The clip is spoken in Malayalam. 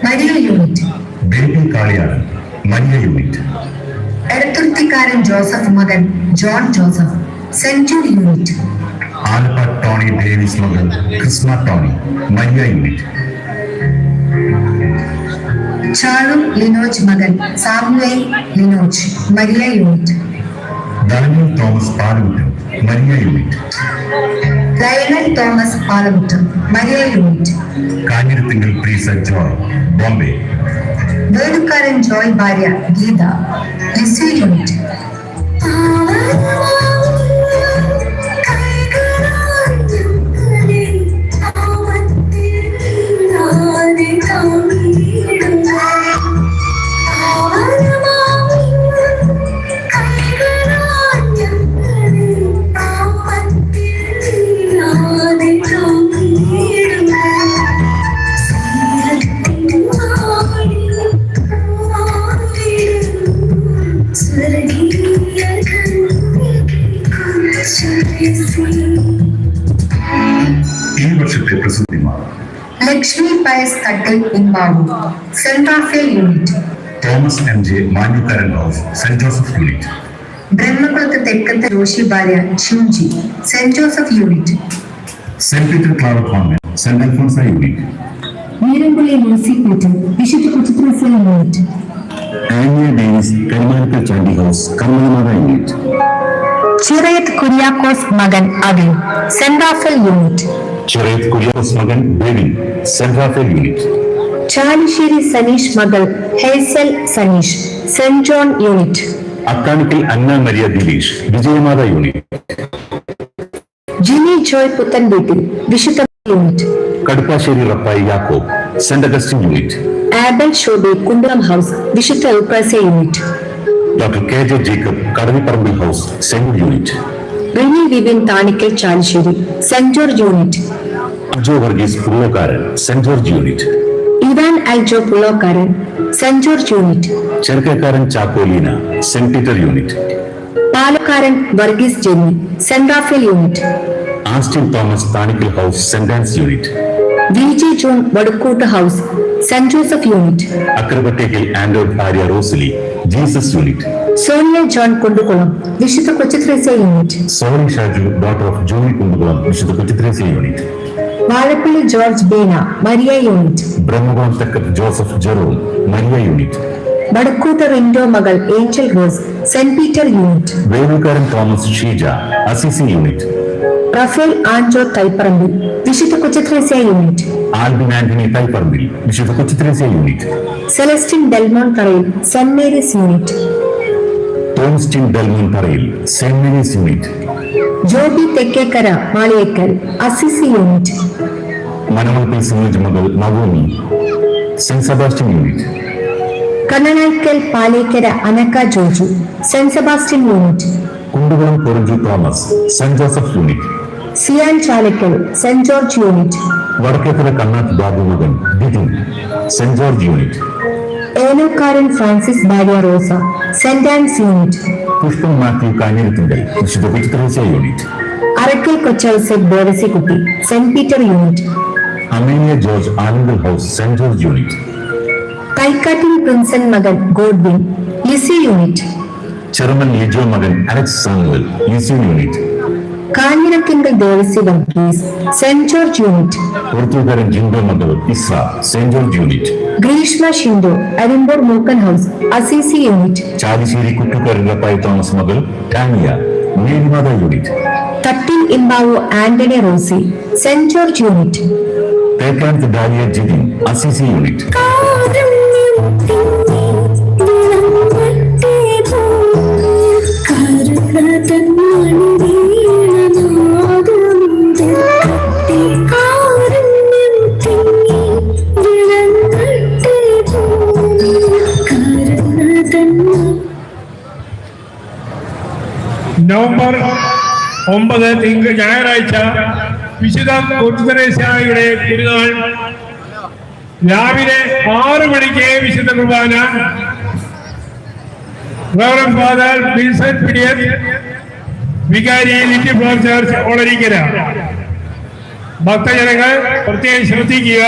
Maria unit. ബേബി കാളിയാണ് മരിയ യൂണിറ്റ്. എടത്തുരുത്തിക്കാരൻ ജോസഫ് മകൻ ജോൺ ജോസഫ് സെഞ്ചുറി യൂണിറ്റ്. ആലപ്പ ടോണി ഡേവിസ് മകൾ ക്രിസ്മ ടോണി മരിയ യൂണിറ്റ്. ചാളു ലിനോജ് മകൻ Samuel Linoj Maria unit. Daniel Thomas Palamuttam Maria unit. Lionel Thomas Palamuttam Maria unit. Kanjirathingal Preesa Joy Bombay. Vedukkaran Joy ഭാര്യ ഗീത ലിസി യൂണിറ്റ്. ഈ വർഷത്തെ പ്രസിദ്ധിമാർ: Lakshmi Pius Thattil Imbavu Saint Raphael unit. Thomas M J Manjukaran house Saint Joseph unit. Brahmakulath തെക്കത്തെ ജോഷി ഭാര്യ Shimji Saint Joseph unit. Saint Peter Claver convent Saint Alphonsa unit. Neeramkuli Lucy Peter വിശുദ്ധ Kochuthresia unit. Aniya Davis Karimanakkal Chandy house Karmalamatha unit. Chirayath Kuriakose മകൻ Avin Saint Raphael unit. Chirayath Kuriakose മകൻ Bebin Saint Raphael unit. Chalissery Saneesh മകൾ Hazel Saneesh Saint John unit. Athanikkal Anna Maria Dileesh Vijayamatha unit. Jini Joy പുത്തൻ വീട്ടിൽ വിശുദ്ധ unit. Kaduppassery Rappai Yakob Saint Augustine unit. Abel Shobe Kundalam house വിശുദ്ധ ഉൾപ്രസ്യ unit. Doctor K J Jacob Kadavipparambil house Saint unit. Rini Vipin Thanikkal Chalissery Saint George unit. Ajo Varghese Pullokkaran Saint George unit. Ivan Aljo Pullokkaran Saint George unit. Cherukkakkaran Chakkoleena Saint Peter unit. Palakkaran Varghese Jenny Saint Raphael unit. Austin Thomas Thanikkal house Saint Anne's unit. V J John Vadukkoot house Saint Joseph unit. Akkarapattekkal Ando ഭാര്യ Rosily Jesus unit. Sonia John Kundukulam വിശുദ്ധ Kochuthresia unit. Sony Shaju daughter of Johnny Kundukulam വിശുദ്ധ Kochuthresia unit. Vazhappilly George Bena Maria unit. Brahmakulam Thekkath Joseph Jerome Maria unit. Vadakkoot Rindo മകൾ Angel Rose Saint Peter unit. Velookkaran Thomas Sheeja Assisi unit. Raphael Anjo Thaiparambil വിശുദ്ധ Kochuthresia unit. Albin Antony Thaiparambil വിശുദ്ധ Kochuthresia unit. Celestine Delmon Tharayil Saint Mary's unit. Thomastin Delmon Tharayil Saint Mary's unit. Joby Thekkekkara Maliyekkal Assisi unit. മനമൽപ്പൽ സിംഗജ് മകൾ Naomi Saint Sebastian unit. Kannanaikkal Palekkara Anakha Joju saint Sebastian unit. Kundukulam Koranju Thomas Saint Joseph unit. Siyan Chalakkal Saint George unit. Vadakkekkara Kannath Babu മകൻ Bidin Saint George unit. Enokkaran Francis ഭാര്യ Rosa Saint Anne's unit. Pushpam Mathew Kanjirathingal വിശുദ്ധ Kochuthresia unit. Arakkal Kochouseph Devassikutty Saint Peter unit. Ameniya George Alangal house Saint George unit. Kaikkattil Princen മകൻ Godwin Lisieux unit. Cherumman Lijo മകൻ Alex Samuel Lisieux unit. Kanjirathingal Devassy Varghese Saint George unit. Porthukaran Jindo മകൾ Isra saint George unit. Greeshma Shindo Arimpur Mookkan house Assisi unit. Chalissery Kuttikkaran Rappai Thomas മകൾ Tania Marymatha unit. Thattil Imbavo Antony Rosy Saint George unit. Thekkanath Daliya Jithin Assisi unit. November 9 ഞായറാഴ്ച വിശുദ്ധ കൊച്ചുത്രേസ്യയുടെ തിരുനാൾ രാവിലെ 6 മണിക്ക് വിശുദ്ധ കുർബാന റവറന്റ് ഫാദർ വിൻസെന്റ് പിടിയൻ വികാരി ലിറ്റിൽ ഫ്ലവർ ചർച്ച് ഓളരിക്കര. ഭക്തജനങ്ങൾ പ്രത്യേകം ശ്രദ്ധിക്കുക.